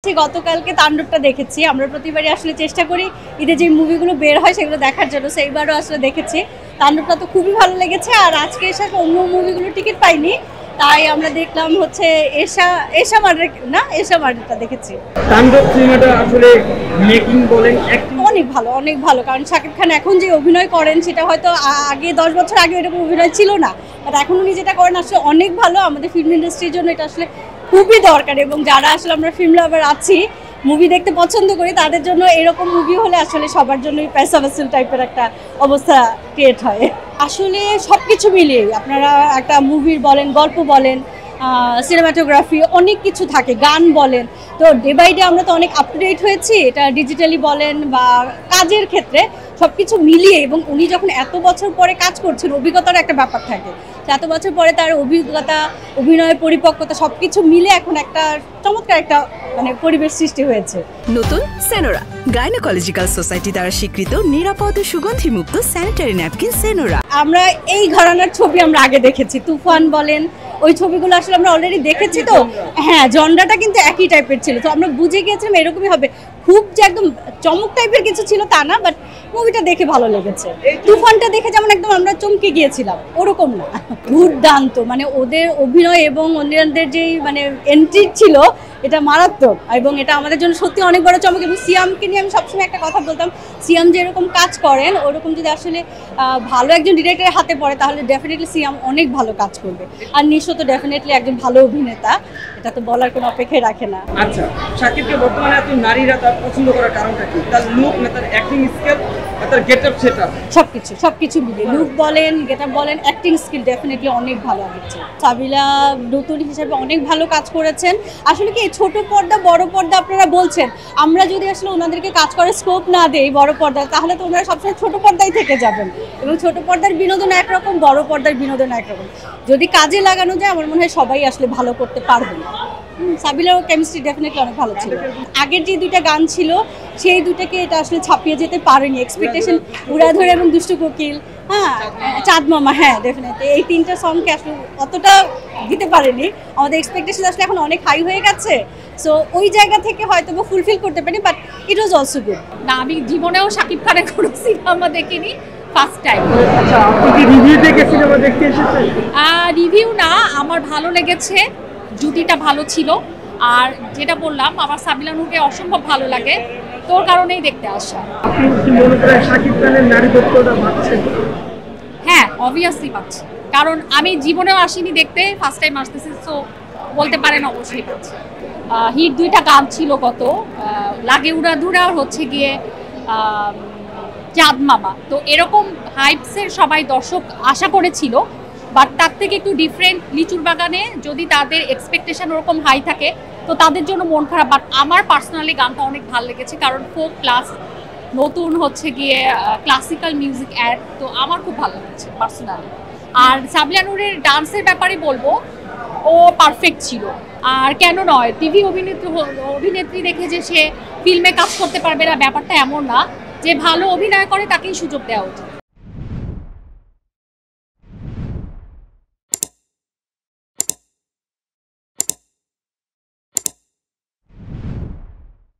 গতকালকে তাণ্ডবটা দেখেছি। আমরা প্রতিবারই আসলে চেষ্টা করি ঈদে যে মুভিগুলো বের হয় সেগুলো দেখার জন্য, সেইবারও আসলে দেখেছি। তাণ্ডবটা তো খুবই ভালো লেগেছে। আর আজকে এসে অন্য মুভিগুলো টিকিট পাইনি, তাই আমরা দেখলাম হচ্ছে এশা মার্ডারটা দেখেছি। তাণ্ডব সিনেমাটা আসলে মেকিং বলেন অনেক ভালো, কারণ শাকিব খান এখন যে অভিনয় করেন সেটা হয়তো আগে 10 বছর আগে এরকম অভিনয় ছিল না, বাট এখন উনি যেটা করেন আসলে অনেক ভালো। আমাদের ফিল্ম ইন্ডাস্ট্রির জন্য এটা আসলে খুবই দরকার, এবং যারা আসলে আমরা ফিল্ম লাভার আছি, মুভি দেখতে পছন্দ করি, তাদের জন্য এরকম মুভি হলে আসলে সবার জন্যই পয়সা ভাসুল টাইপের একটা অবস্থা ক্রিয়েট হয়। আসলে সব কিছু মিলিয়ে আপনারা একটা মুভির বলেন, গল্প বলেন, সিনেমাটোগ্রাফি, অনেক কিছু থাকে, গান বলেন, তো ডে বাই ডে আমরা তো অনেক আপ টু ডেট হয়েছি, এটা ডিজিটালি বলেন বা কাজের ক্ষেত্রে সব কিছু মিলিয়ে। এবং উনি যখন এত বছর পরে কাজ করছেন, অভিজ্ঞতার একটা ব্যাপার থাকে, এত বছর পরে তার অভিজ্ঞতা, অভিনয়ের পরিপক্কতা সব কিছু মিলে এখন একটা চমৎকার একটা পরিবেশ সৃষ্টি হয়েছে। নতুন সেনোরা, গাইনোকোলজিক্যাল সোসাইটি দ্বারা স্বীকৃত নিরাপদ ও সুগন্ধিমুক্ত স্যানিটারি ন্যাপকিন সেনোরা। আমরা এই ঘরানার ছবি আমরা আগে দেখেছি, তুফান বলেন, ওই ছবিগুলো আসলে আমরা অলরেডি দেখেছি। তো হ্যাঁ, জনরাটা কিন্তু একই টাইপের ছিল, তো আমরা বুঝে গিয়েছিলাম এরকমই হবে। খুব যে একদম চমক টাইপের কিছু ছিল তা না, বাট মুভিটা দেখে ভালো লেগেছে। তুফানটা দেখে যেমন একদম আমরা চমকে গিয়েছিলাম, ওরকম না, দুর্দান্ত। ওদের অভিনয় এবং অন্যদের যেই এন্ট্রি ছিল, এটা মারাত্মক, এবং এটা আমাদের জন্য সত্যি অনেক বড় চমক। এবং সিয়ামকে নিয়ে আমি সবসময় একটা কথা বলতাম, সিয়াম যেরকম কাজ করেন ওরকম যদি আসলে ভালো একজন ডিরেক্টরের হাতে পড়ে, তাহলে ডেফিনেটলি সিয়াম অনেক ভালো কাজ করবে। আর নিশো তো ডেফিনেটলি একজন ভালো অভিনেতা, এটা তো বলার কোনো অপেক্ষাই রাখে না। আচ্ছা, শাকিবকে বর্তমানে এত নারীরা তার পছন্দ করার কারণটা কি? তার লুক না তার অ্যাক্টিং স্কিল না তার গেটআপ সেটআপ? সবকিছু মিলিয়ে লুক বলেন, গেটআপ বলেন, অ্যাক্টিং স্কিল ডেফিনেটলি অনেক ভালো হচ্ছে। সাবিলা নতুন হিসেবে অনেক ভালো কাজ করেছেন। আসলে কি ছোট পর্দা বড় পর্দা আপনারা বলছেন, আমরা যদি আসলে ওনাদেরকে কাজ করার স্কোপ না দেই বড় পর্দা, তাহলে তো ওনারা সবসময় ছোট পর্দায় থেকে যাবেন। এবং ছোট পর্দার বিনোদন একরকম, বড় পর্দার বিনোদন একরকম। যদি কাজে লাগানো যায়, আমার মনে হয় সবাই আসলে ভালো করতে পারবেন। সাবিলারও কেমিস্ট্রি ডেফিনেটলি অনেক ভালো ছিল। আগের যে দুইটা গান ছিল, সেই দুটাকে এটা আসলে ছাপিয়ে যেতে পারেনি। এক্সপেকটেশন উড়াধরে এবং দুষ্টু কোকিল, হ্যাঁ, চাঁদ মামা, হ্যাঁ ডেফিনেটলি এই তিনটা সংকে আসলে অতটা দিতে পারেনি। আমাদের এক্সপেকটেশন আসলে এখন অনেক হাই হয়ে গেছে, সো ওই জায়গা থেকে হয়তো বা ফুলফিল করতে পারি, but it was also good. না, আমি জীবনেও শাকিব খানের কোনো সিনেমা দেখিনি, ফার্স্ট টাইম। আচ্ছা, আপনি কি রিভিউ দেখে সিনেমা দেখতে এসেছেন? রিভিউ না, আমার ভালো লেগেছে, জুটিটা ভালো ছিল। আর যেটা বললাম, আমার সাবিলা নূরকে অসম্ভব ভালো লাগে, তোর কারণেই দেখতে আসা। আপনি কি মনে করেন শাকিব খানের নারীত্বটা পাচ্ছেন? হ্যাঁ, অবভিয়াসলি পাচ্ছি, কারণ আমি জীবনেও আসিনি দেখতে, ফার্স্ট টাইম আসতেছি, সো বলতে পারেন অবশ্যই পাচ্ছি। হিট দুইটা গান ছিল, কত লাগে উড়াধুরা আর হচ্ছে গিয়ে চাঁদ মামা। তো এরকম হাইপসের সবাই দর্শক আশা করেছিল, বাট তার থেকে একটু ডিফারেন্ট লিচুর বাগানে যদি তাদের এক্সপেকটেশন ওরকম হাই থাকে, তো তাদের জন্য মন খারাপ। বাট আমার পার্সোনালি গানটা অনেক ভালো লেগেছে, কারণ ফোক প্লাস নতুন হচ্ছে গিয়ে ক্লাসিক্যাল মিউজিক অ্যাড, তো আমার খুব ভালো লেগেছে পার্সোনালি। আর সাবিলা নূরের ডান্সের ব্যাপারে বলবো, ও পারফেক্ট ছিল। আর কেন নয়, টিভি অভিনেত্রী দেখে যে সে ফিল্মে কাজ করতে পারবে না, ব্যাপারটা এমন না। যে ভালো অভিনয় করে তাকেই সুযোগ দেওয়া উচিত।